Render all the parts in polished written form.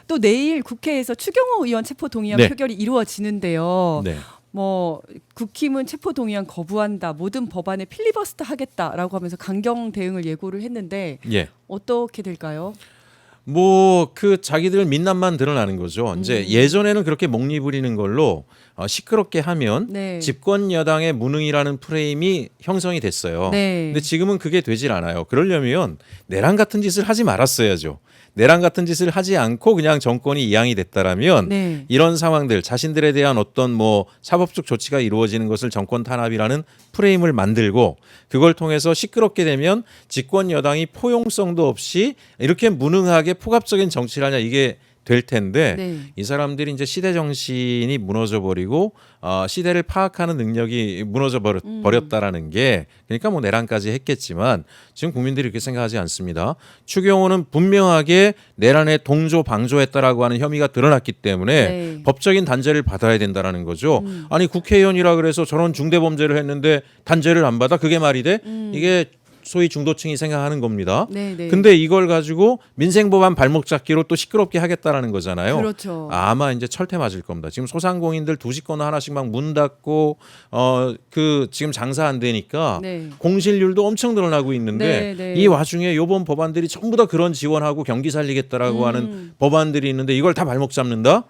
또 내일 국회에서 추경호 의원 체포동의안 네. 표결이 이루어지는데요. 네. 뭐 국힘은 체포동의안 거부한다, 모든 법안에 필리버스터 하겠다라고 하면서 강경 대응을 예고를 했는데 예. 어떻게 될까요? 뭐 그 자기들 민낯만 드러나는 거죠. 이제 예전에는 그렇게 목리 부리는 걸로 시끄럽게 하면 네. 집권 여당의 무능이라는 프레임이 형성이 됐어요. 네. 근데 지금은 그게 되질 않아요. 그러려면 내란 같은 짓을 하지 말았어야죠. 내란 같은 짓을 하지 않고 그냥 정권이 이양이 됐다라면 네. 이런 상황들 자신들에 대한 어떤 뭐 사법적 조치가 이루어지는 것을 정권 탄압이라는 프레임을 만들고 그걸 통해서 시끄럽게 되면 집권 여당이 포용성도 없이 이렇게 무능하게 폭압적인 정치를 하냐 이게 될 텐데 네. 이 사람들이 이제 시대 정신이 무너져 버리고 시대를 파악하는 능력이 무너져 버렸다라는 게 그러니까 뭐 내란까지 했겠지만 지금 국민들이 그렇게 생각하지 않습니다. 추경호는 분명하게 내란에 동조 방조했다라고 하는 혐의가 드러났기 때문에 네. 법적인 단죄를 받아야 된다라는 거죠. 아니 국회의원이라 그래서 저런 중대 범죄를 했는데 단죄를 안 받아 그게 말이 돼? 이게 소위 중도층이 생각하는 겁니다. 네, 네. 근데 이걸 가지고 민생법안 발목 잡기로 또 시끄럽게 하겠다라는 거잖아요. 그렇죠. 아마 이제 철퇴 맞을 겁니다. 지금 소상공인들 2시 건너 하나씩 막 문 닫고 그 지금 장사 안 되니까 네. 공실률도 엄청 늘어나고 있는데 네, 네. 이 와중에 이번 법안들이 전부 다 그런 지원하고 경기 살리겠다라고 하는 법안들이 있는데 이걸 다 발목 잡는다?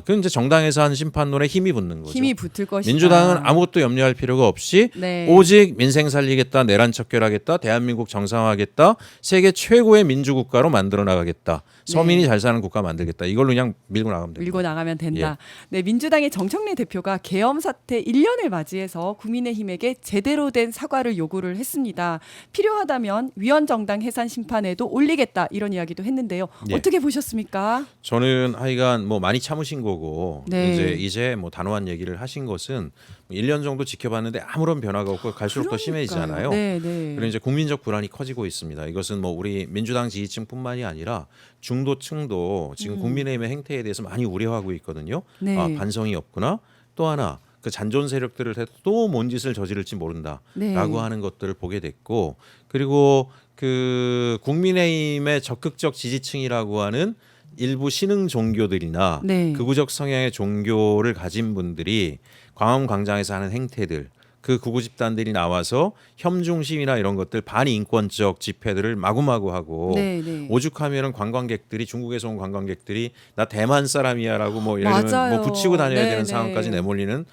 그건 이제 정당에서 한 심판론에 힘이 붙는 거죠. 힘이 붙을 것이다. 민주당은 아무것도 염려할 필요가 없이 네. 오직 민생 살리겠다, 내란 척결하겠다, 대한민국 정상화하겠다, 세계 최고의 민주국가로 만들어 나가겠다, 서민이 네. 잘 사는 국가 만들겠다. 이걸로 그냥 밀고 나가면 됩니다. 밀고 나가면 된다. 네, 민주당의 정청래 대표가 계엄 사태 1년을 맞이해서 국민의힘에게 제대로 된 사과를 요구를 했습니다. 필요하다면 위헌정당 해산 심판에도 올리겠다 이런 이야기도 했는데요. 예. 어떻게 보셨습니까? 저는 하여간 뭐 많이 참으신 거고 네. 이제 뭐 단호한 얘기를 하신 것은 1년 정도 지켜봤는데 아무런 변화가 없고 갈수록 더 심해지잖아요. 네, 네. 그리고 이제 국민적 불안이 커지고 있습니다. 이것은 뭐 우리 민주당 지지층뿐만이 아니라 중도층도 지금 국민의힘의 행태에 대해서 많이 우려하고 있거든요. 네. 반성이 없구나. 또 하나 그 잔존 세력들을 해도 또 뭔 짓을 저지를지 모른다라고 네. 하는 것들을 보게 됐고 그리고 그 국민의힘의 적극적 지지층이라고 하는 일부 신흥 종교들이나 네. 극우적 성향의 종교를 가진 분들이 광화문 광장에서 하는 행태들 그 극우 집단들이 나와서 협중심이나 이런 것들 반인권적 집회들을 마구마구 하고 네, 네. 오죽하면은 관광객들이 중국에서 온 관광객들이 나 대만 사람이야라고 뭐 예를 들면 맞아요. 뭐 붙이고 다녀야 네, 되는 네. 상황까지 내몰리는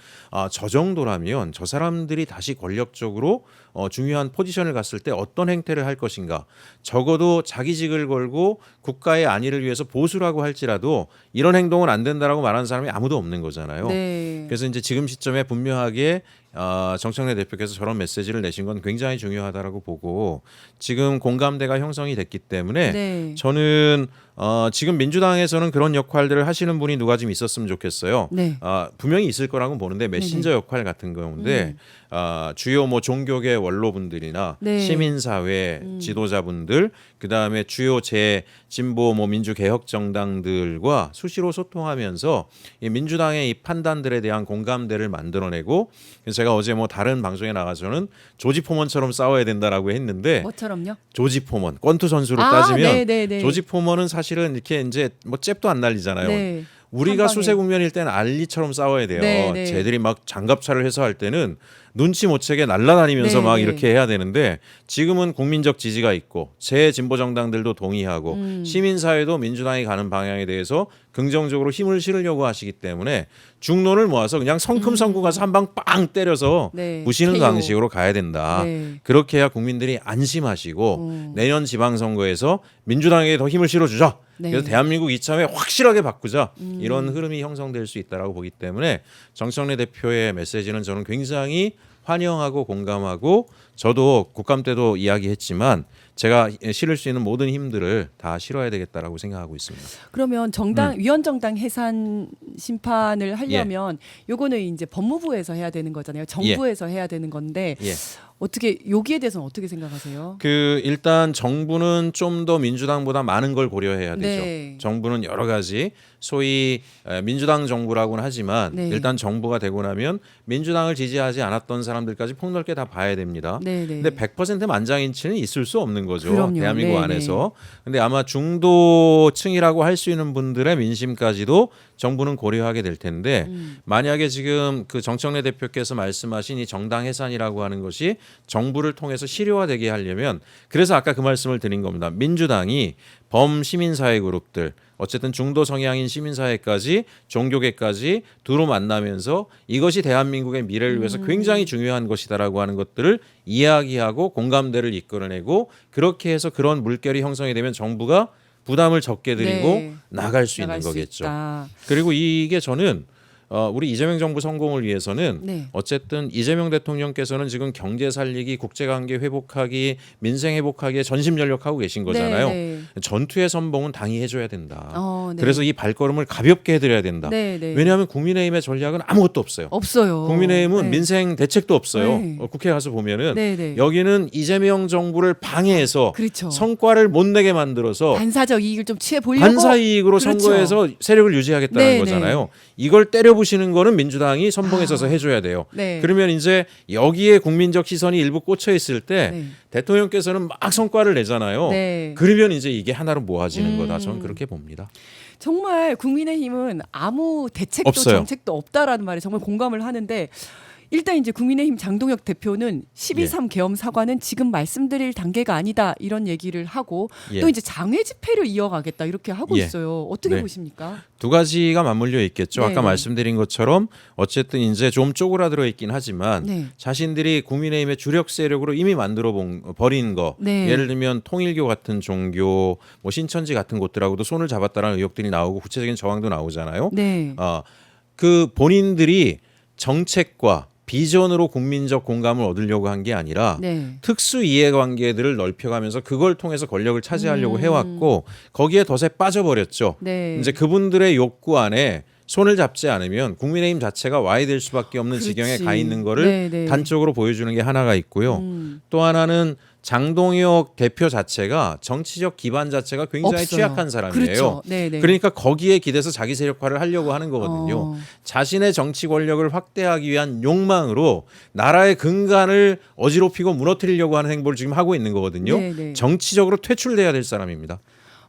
저 정도라면 저 사람들이 다시 권력적으로 중요한 포지션을 갔을 때 어떤 행태를 할 것인가 적어도 자기직을 걸고 국가의 안위를 위해서 보수라고 할지라도 이런 행동은 안 된다라고 말하는 사람이 아무도 없는 거잖아요. 네. 그래서 이제 지금 시점에 분명하게 정청래 대표께서 저런 메시지를 내신 건 굉장히 중요하다라고 보고 지금 공감대가 형성이 됐기 때문에 네. 저는 지금 민주당에서는 그런 역할들을 하시는 분이 누가 좀 있었으면 좋겠어요. 네. 분명히 있을 거라고 보는데 메신저 역할 같은 경우인데 주요 뭐 종교계 원로분들이나 네. 시민사회 지도자분들 그다음에 주요 진보 뭐 민주개혁 정당들과 수시로 소통하면서 이 민주당의 이 판단들에 대한 공감대를 만들어내고 그래서 제가 어제 뭐 다른 방송에 나가서는 조지 포먼처럼 싸워야 된다라고 했는데 뭐처럼요? 조지 포먼 권투 선수로 아, 따지면 네, 네, 네. 조지 포먼은 사실은 이렇게 이제 뭐 잽도 안 날리잖아요. 네. 우리가 한 방에. 수세 국면일 때는 알리처럼 싸워야 돼요. 네, 네. 쟤들이 막 장갑차를 해서 할 때는 눈치 못 채게 날아다니면서 네, 막 네. 이렇게 해야 되는데 지금은 국민적 지지가 있고 새 진보 정당들도 동의하고 시민사회도 민주당이 가는 방향에 대해서 긍정적으로 힘을 실으려고 하시기 때문에 중론을 모아서 그냥 성큼성큼 가서 한 방 빵 때려서 네. 부시는 KO. 방식으로 가야 된다. 네. 그렇게 해야 국민들이 안심하시고 내년 지방선거에서 민주당에게 더 힘을 실어주자. 네. 그래서 대한민국 이참에 확실하게 바꾸자. 이런 흐름이 형성될 수 있다라고 보기 때문에 정청래 대표의 메시지는 저는 굉장히 환영하고 공감하고 저도 국감 때도 이야기했지만 제가 실을 수 있는 모든 힘들을 다 실어야 되겠다라고 생각하고 있습니다. 그러면 위헌정당 해산 심판을 하려면 요거는 이제 법무부에서 해야 되는 거잖아요. 정부에서 해야 되는 건데 예. 어떻게 여기에 대해서는 어떻게 생각하세요? 일단 정부는 좀 더 민주당보다 많은 걸 고려해야 되죠. 네. 정부는 여러 가지 소위 민주당 정부라고는 하지만 네. 일단 정부가 되고 나면 민주당을 지지하지 않았던 사람들까지 폭넓게 다 봐야 됩니다. 네, 네. 근데 100% 만장일치는 있을 수 없는 거죠. 그럼요. 대한민국 네네. 안에서. 근데 아마 중도층이라고 할 수 있는 분들의 민심까지도 정부는 고려하게 될 텐데 만약에 지금 그 정청래 대표께서 말씀하신 이 정당 해산이라고 하는 것이 정부를 통해서 실효화되게 하려면 그래서 아까 그 말씀을 드린 겁니다. 민주당이 범시민사회 그룹들 어쨌든 중도 성향인 시민사회까지 종교계까지 두루 만나면서 이것이 대한민국의 미래를 위해서 굉장히 중요한 것이다라고 하는 것들을 이야기하고 공감대를 이끌어내고 그렇게 해서 그런 물결이 형성이 되면 정부가 부담을 적게 드리고 네. 나갈 수 있는 나갈 수 거겠죠. 있다. 그리고 이게 저는 우리 이재명 정부 성공을 위해서는 네. 어쨌든 이재명 대통령께서는 지금 경제 살리기, 국제관계 회복하기, 민생 회복하기에 전심전력하고 계신 거잖아요. 네, 전투의 선봉은 당이 해줘야 된다. 네. 그래서 이 발걸음을 가볍게 해드려야 된다. 네, 네. 왜냐하면 국민의힘의 전략은 아무것도 없어요. 없어요. 국민의힘은 네. 민생 대책도 없어요. 네. 국회 가서 보면은 네, 네. 여기는 이재명 정부를 방해해서 그렇죠. 성과를 못 내게 만들어서 반사적 이익을 좀 취해 보려고 반사 이익으로 그렇죠. 선거에서 세력을 유지하겠다는 네, 거잖아요. 이걸 때려부시는 거는 민주당이 선봉에 아. 서서 해줘야 돼요. 네. 그러면 이제 여기에 국민적 시선이 일부 꽂혀 있을 때 네. 대통령께서는 막 성과를 내잖아요. 네. 그러면 이제 이게 하나로 모아지는 거다. 저는 그렇게 봅니다. 정말 국민의힘은 아무 대책도 없어요. 정책도 없다라는 말에 정말 공감을 하는데 일단 이제 국민의힘 장동혁 대표는 12.3 계엄 사과는 지금 말씀드릴 단계가 아니다 이런 얘기를 하고 예. 또 이제 장외 집회를 이어가겠다 이렇게 하고 예. 있어요. 어떻게 네. 보십니까? 두 가지가 맞물려 있겠죠. 네, 아까 네. 말씀드린 것처럼 어쨌든 이제 좀 쪼그라들어 있긴 하지만 네. 자신들이 국민의힘의 주력 세력으로 이미 만들어 버린 거 네. 예를 들면 통일교 같은 종교 뭐 신천지 같은 곳들하고도 손을 잡았다는 의혹들이 나오고 구체적인 정황도 나오잖아요. 네. 그 본인들이 정책과 비전으로 국민적 공감을 얻으려고 한 게 아니라 네. 특수 이해관계들을 넓혀가면서 그걸 통해서 권력을 차지하려고 해왔고 거기에 덫에 빠져버렸죠. 네. 이제 그분들의 욕구 안에 손을 잡지 않으면 국민의힘 자체가 와야 될 수밖에 없는 그렇지. 지경에 가 있는 거를 네, 네. 단적으로 보여주는 게 하나가 있고요. 또 하나는 장동혁 대표 자체가 정치적 기반 자체가 굉장히 없어요. 취약한 사람이에요. 그렇죠. 네, 네. 그러니까 거기에 기대서 자기 세력화를 하려고 하는 거거든요. 어. 자신의 정치 권력을 확대하기 위한 욕망으로 나라의 근간을 어지럽히고 무너뜨리려고 하는 행보를 지금 하고 있는 거거든요. 네, 네. 정치적으로 퇴출돼야 될 사람입니다.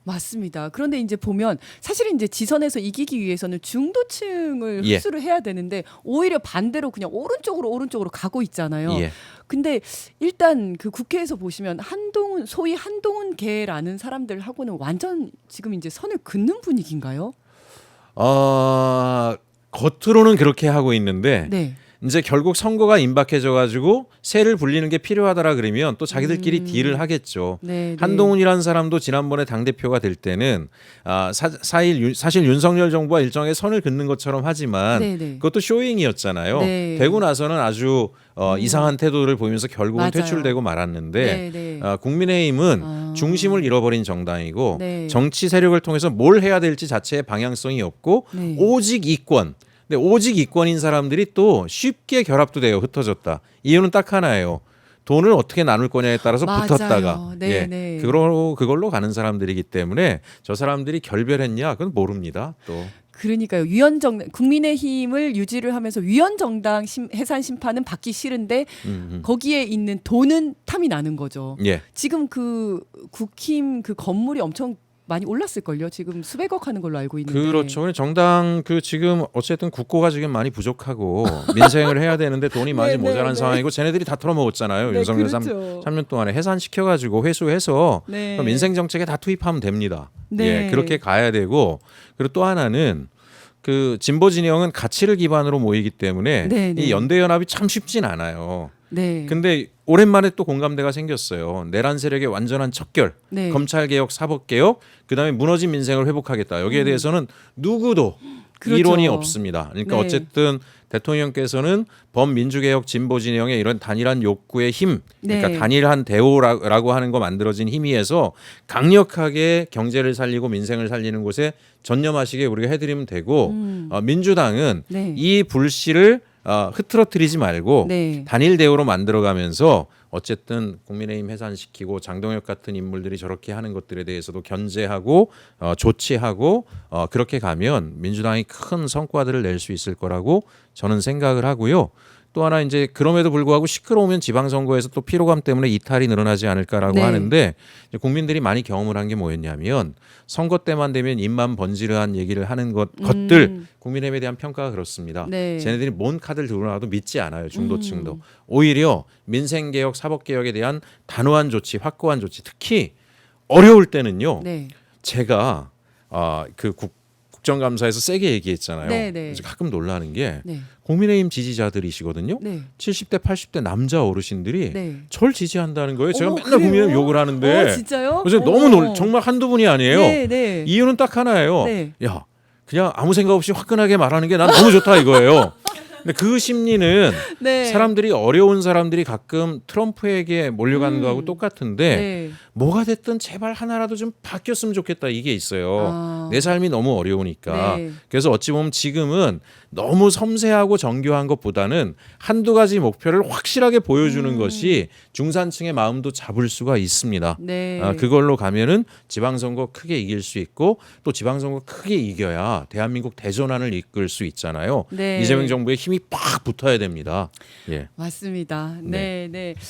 맞습니다. 그런데 이제 보면 사실은 이제 지선에서 이기기 위해서는 중도층을 예. 흡수를 해야 되는데 오히려 반대로 그냥 오른쪽으로 가고 있잖아요. 예. 근데 일단 그 국회에서 보시면 한동훈 소위 한동훈계라는 사람들하고는 완전 지금 이제 선을 긋는 분위기인가요? 겉으로는 그렇게 하고 있는데 네. 이제 결국 선거가 임박해져 가지고 새를 불리는 게 필요하더라 그러면 또 자기들끼리 딜을 하겠죠. 네, 네. 한동훈이라는 사람도 지난번에 당대표가 될 때는 사실 윤석열 정부와 일정하게 선을 긋는 것처럼 하지만 네, 네. 그것도 쇼잉이었잖아요. 네. 되고 나서는 아주 이상한 태도를 보이면서 결국은 맞아요. 퇴출되고 말았는데 네, 네. 국민의힘은 중심을 잃어버린 정당이고 네. 정치 세력을 통해서 뭘 해야 될지 자체의 방향성이 없고 네. 오직 이권. 근데 오직 이권인 사람들이 또 쉽게 결합도 돼요. 흩어졌다. 이유는 딱 하나예요. 돈을 어떻게 나눌 거냐에 따라서 맞아요. 붙었다가 네, 네. 그걸로 가는 사람들이기 때문에 저 사람들이 결별했냐? 그건 모릅니다. 또 그러니까요. 국민의힘을 유지를 하면서 위원정당 해산 심판은 받기 싫은데 거기에 있는 돈은 탐이 나는 거죠. 예. 지금 그 국힘 그 건물이 엄청 많이 올랐을걸요. 지금 수백억 하는 걸로 알고 있는데. 그렇죠. 정당 지금 어쨌든 국고가 지금 많이 부족하고 민생을 해야 되는데 돈이 많이 네, 모자란 네, 상황이고 쟤네들이 다 털어먹었잖아요. 네, 윤석열 그렇죠. 3년 동안에 해산시켜가지고 회수해서 네. 민생 정책에 다 투입하면 됩니다. 네. 예, 그렇게 가야 되고 그리고 또 하나는 그 진보 진영은 가치를 기반으로 모이기 때문에 네, 네. 이 연대 연합이 참 쉽진 않아요. 네. 근데 오랜만에 또 공감대가 생겼어요. 내란 세력의 완전한 척결, 네. 검찰 개혁, 사법 개혁, 그다음에 무너진 민생을 회복하겠다. 여기에 대해서는 누구도 그렇죠. 이론이 없습니다. 그러니까 네. 어쨌든 대통령께서는 범민주개혁 진보 진영의 이런 단일한 욕구의 힘, 그러니까 네. 단일한 대오라고 하는 거 만들어진 힘위에서 강력하게 경제를 살리고 민생을 살리는 곳에 전념하시게 우리가 해드리면 되고 민주당은 네. 이 불씨를 흐트러뜨리지 말고 네. 단일 대우로 만들어가면서 어쨌든 국민의힘 해산시키고 장동혁 같은 인물들이 저렇게 하는 것들에 대해서도 견제하고 조치하고 그렇게 가면 민주당이 큰 성과들을 낼 수 있을 거라고 저는 생각을 하고요. 또 하나 이제 그럼에도 불구하고 시끄러우면 지방선거에서 또 피로감 때문에 이탈이 늘어나지 않을까라고 네. 하는데 이제 국민들이 많이 경험을 한 게 뭐였냐면 선거 때만 되면 입만 번지르한 얘기를 하는 것들 국민의힘에 대한 평가가 그렇습니다. 네. 쟤네들이 뭔 카드를 들고 나와도 믿지 않아요. 중도층도. 오히려 민생개혁, 사법개혁에 대한 단호한 조치, 확고한 조치 특히 어려울 때는요. 네. 제가 그 국정감사에서 세게 얘기했잖아요. 네, 네. 그래서 가끔 놀라는 게 네. 국민의힘 지지자들이시거든요. 네. 70대, 80대 남자 어르신들이 네. 절 지지한다는 거예요. 제가 어머, 맨날 그래요? 국민의힘 욕을 하는데 진짜요? 그래서 너무 정말 한두 분이 아니에요. 네, 네. 이유는 딱 하나예요. 네. 야, 그냥 아무 생각 없이 화끈하게 말하는 게 난 너무 좋다 이거예요. 근데 그 심리는 네. 사람들이 어려운 사람들이 가끔 트럼프에게 몰려가는 거하고 똑같은데 네. 뭐가 됐든 제발 하나라도 좀 바뀌었으면 좋겠다 이게 있어요. 아. 내 삶이 너무 어려우니까. 네. 그래서 어찌 보면 지금은 너무 섬세하고 정교한 것보다는 한두 가지 목표를 확실하게 보여주는 것이 중산층의 마음도 잡을 수가 있습니다. 네. 그걸로 가면은 지방선거 크게 이길 수 있고 또 지방선거 크게 이겨야 대한민국 대전환을 이끌 수 있잖아요. 네. 이재명 정부의 힘이 빡 붙어야 됩니다. 예. 맞습니다. 네, 네.